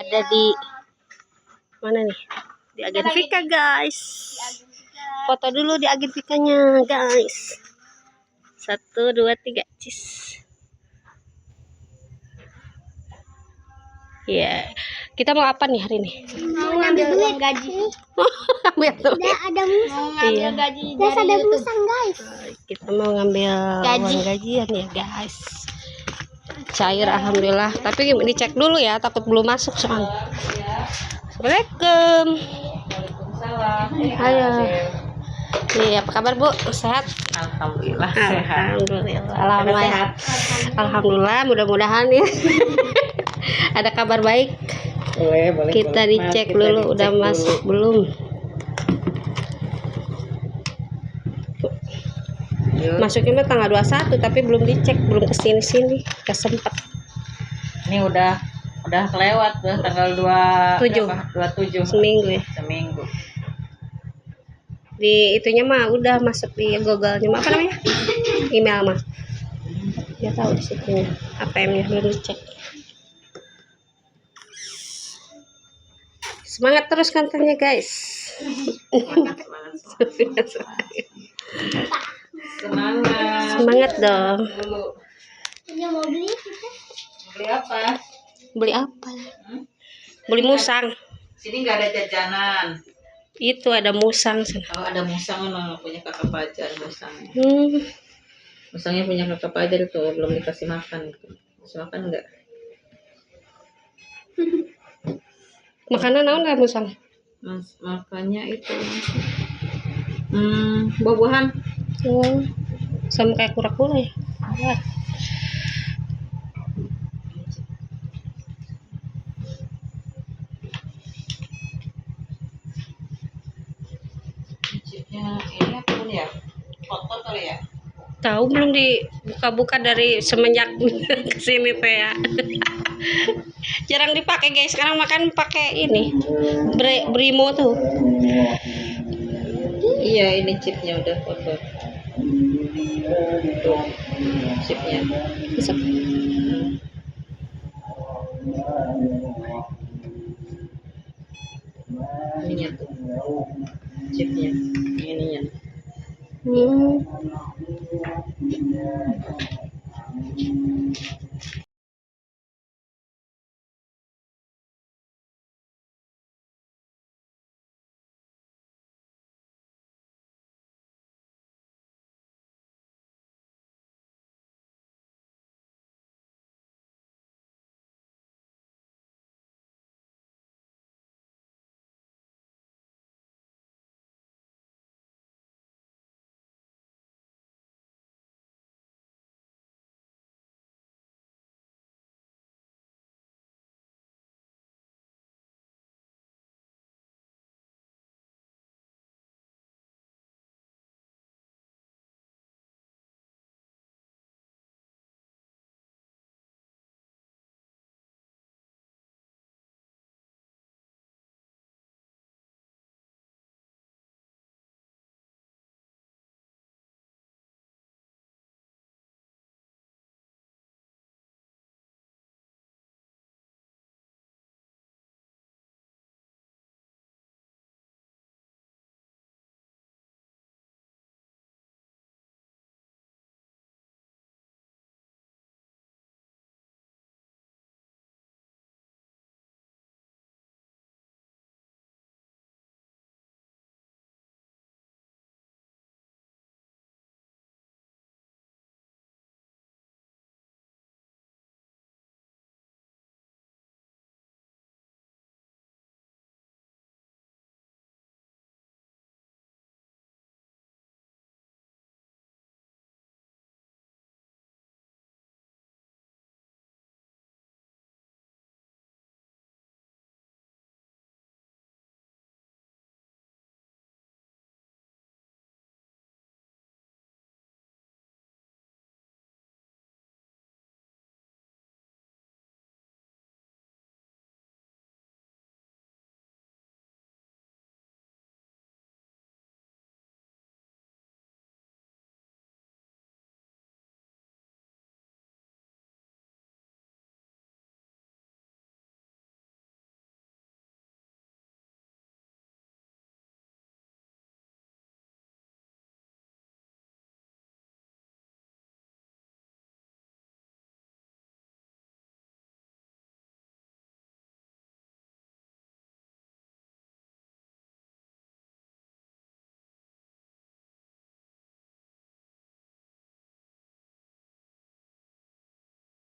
ada di mana nih? Di agen Vika, guys. Foto dulu di agen Vikanya, guys. 1, 2, 3, cis. Ya, kita mau apa nih hari ini? Mau ngambil uang gaji. Udah ada musang. Iya. Gaji dari ada musang, guys. Kita mau ngambil uang gajian ya, guys. Cair alhamdulillah, tapi dicek dulu ya, takut belum masuk soalnya. Assalamualaikum. Ayo. Nih, apa kabar Bu? Sehat? Alhamdulillah sehat. Alhamdulillah. Alhamdulillah, mudah-mudahan ya. Ada kabar baik. Boleh, kita dicek dulu udah masuk belum. Masuknya mah tanggal 21 tapi belum dicek, belum kesini-sini, gak sempet. Ini udah kelewat tuh tanggal 27 seminggu ya. Seminggu. Di itunya mah udah masuk di Google-nya mah apa namanya? Email mah. Ya tahu di situnya. ATM-nya belum dicek. Semangat terus kantornya, guys. Semangat dong. Mau beli kita? Beli apa? Beli apa? Beli musang. Sini nggak ada jajanan. Itu ada musang. Oh, ada musang, punya kakak Pajar musangnya. Musangnya punya kakak Pajar itu belum dikasih makan. Kasih makan enggak? Makanan naon nggak musang? Makanya itu buah-buahan. Sama kayak kura-kura ya. Ini apa pun ya? Foto kali ya? Tahu belum dibuka-buka dari semenjak kesini teh ya. Jarang dipakai guys, sekarang makan pakai ini Brimo tuh. Iya, ini chipnya udah foto. Tuh, chipnya. Bisa. Ininya tuh, chipnya, ininya.